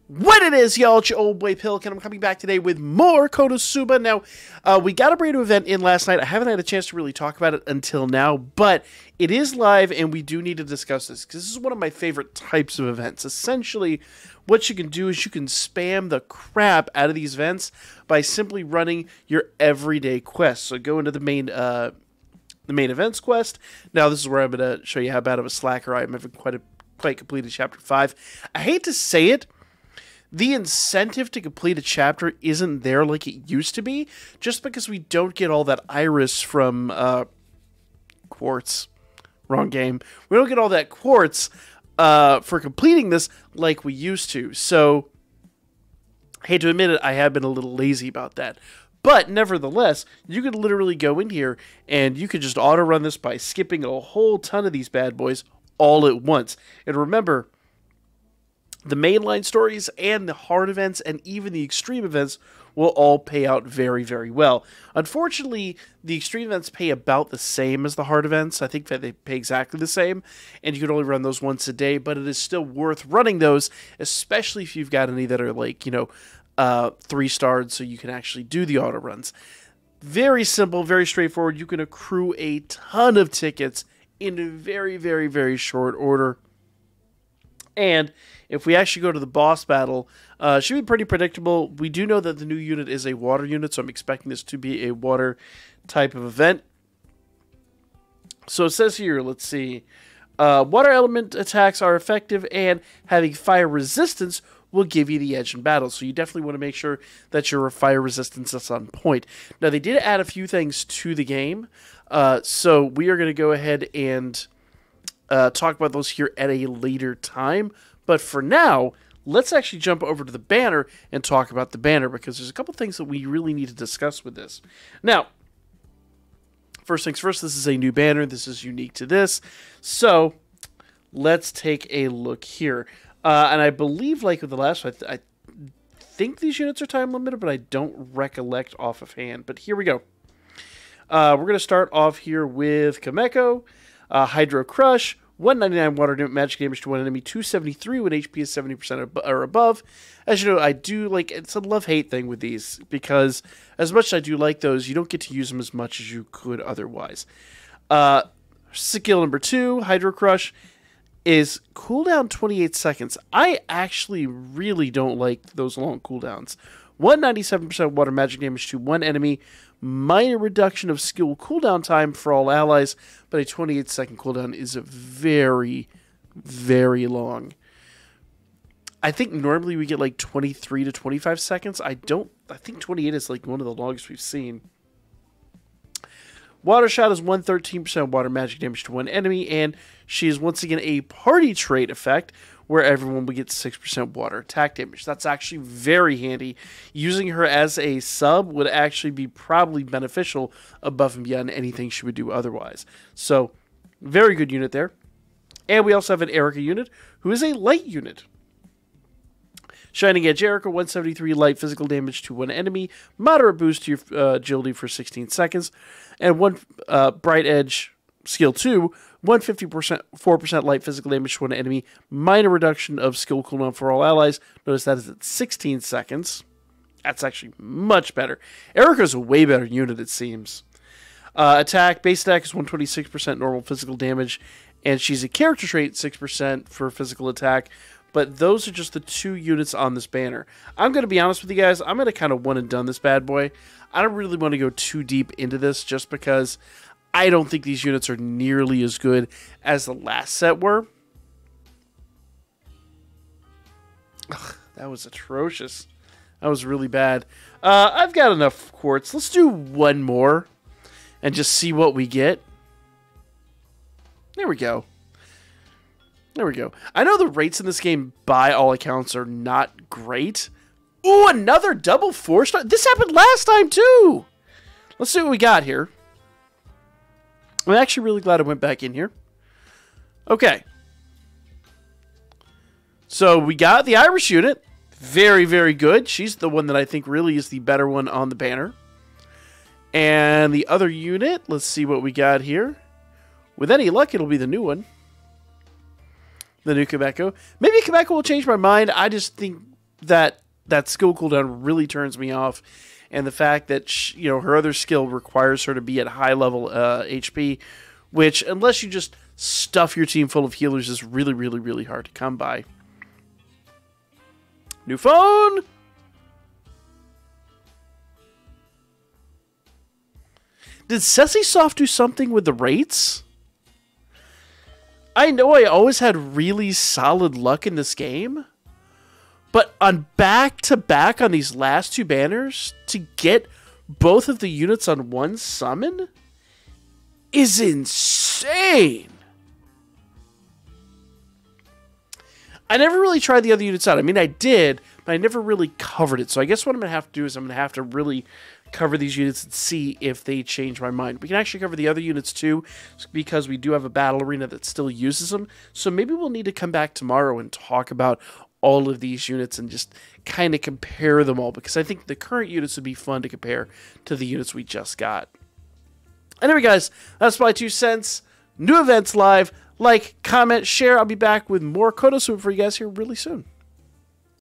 What it is, y'all, it's your old boy Pilk, and I'm coming back today with more Konosuba. Now, we got a brand new event in last night. I haven't had a chance to really talk about it until now, but it is live, and we do need to discuss this, because this is one of my favorite types of events. Essentially, what you can do is you can spam the crap out of these events by simply running your everyday quests. So go into the main events quest. Now, this is where I'm going to show you how bad of a slacker I am. I haven't quite completed Chapter 5. I hate to say it, the incentive to complete a chapter isn't there like it used to be, just because we don't get all that iris from quartz. Wrong game. We don't get all that quartz for completing this like we used to. So, I hate to admit it, I have been a little lazy about that. But nevertheless, you could literally go in here and you could just auto-run this by skipping a whole ton of these bad boys all at once. And remember, the mainline stories and the hard events and even the extreme events will all pay out very, very well. Unfortunately, the extreme events pay about the same as the hard events. I think that they pay exactly the same, and you can only run those once a day, but it is still worth running those, especially if you've got any that are like, 3-starred, so you can actually do the auto runs. Very simple, very straightforward. You can accrue a ton of tickets in very, very, very short order. And if we actually go to the boss battle, it should be pretty predictable. We do know that the new unit is a water unit, so I'm expecting this to be a water type of event. So it says here, let's see, water element attacks are effective, and having fire resistance will give you the edge in battle. So you definitely want to make sure that your fire resistance is on point. Now, they did add a few things to the game, so we are going to go ahead and talk about those here at a later time. But for now, let's actually jump over to the banner and talk about the banner, because there's a couple things that we really need to discuss with this. Now, first things first, this is a new banner. This is unique to this. So let's take a look here. And I believe, like with the last one, I think these units are time limited, but I don't recollect off of hand. But here we go. We're going to start off here with Kameko, Hydro Crush, 199 water magic damage to one enemy, 273 when HP is 70% or above. As you know, I do like, it's a love-hate thing with these, because as much as I do like those, you don't get to use them as much as you could otherwise. Skill number 2, Hydro Crush, is cooldown 28 seconds. I actually really don't like those long cooldowns. 197% water magic damage to one enemy, minor reduction of skill cooldown time for all allies, but a 28-second cooldown is very, very long. I think normally we get like 23 to 25 seconds. I think 28 is like one of the longest we've seen. Water Shot is 113% water magic damage to one enemy, and she is once again a party trait effect where everyone will get 6% water attack damage. That's actually very handy. Using her as a sub would actually be probably beneficial above and beyond anything she would do otherwise. So, very good unit there. And we also have an Erica unit, who is a light unit. Shining Edge Erica, 173 light physical damage to one enemy, moderate boost to your agility for 16 seconds, and one Bright Edge Skill 2, 4% light physical damage to one enemy, minor reduction of skill cooldown for all allies. Notice that is at 16 seconds. That's actually much better. Erica's a way better unit, it seems. Base attack is 126% normal physical damage, and she's a character trait, 6% for physical attack. But those are just the 2 units on this banner. I'm going to be honest with you guys. I'm going to kind of one and done this bad boy. I don't really want to go too deep into this, just because I don't think these units are nearly as good as the last set were. Ugh, that was atrocious. That was really bad. I've got enough quartz. Let's do one more and just see what we get. There we go. There we go. I know the rates in this game, by all accounts, are not great. Ooh, another double 4-star. This happened last time, too. Let's see what we got here. I'm actually really glad I went back in here. Okay. So we got the Irish unit. Very, very good. She's the one that I think really is the better one on the banner. And the other unit, let's see what we got here. With any luck, it'll be the new one. The new Kameko. Maybe Kameko will change my mind. I just think that skill cooldown really turns me off, and the fact that her other skill requires her to be at high level HP, which unless you just stuff your team full of healers is really, really, really hard to come by. New phone. Did Sessisoft do something with the rates? I know I always had really solid luck in this game, but on back-to-back on these last two banners, to get both of the units on one summon is insane. I never really tried the other units out. I mean, I did, but I never really covered it. So I guess what I'm going to have to do is I'm going to have to really cover these units and see if they change my mind. We can actually cover the other units too, because we do have a battle arena that still uses them. So maybe we'll need to come back tomorrow and talk about all of these units and just kind of compare them all, because I think the current units would be fun to compare to the units we just got. Anyway, guys, that's my 2 cents. New events live. Like, comment, share. I'll be back with more Konosuba for you guys here really soon.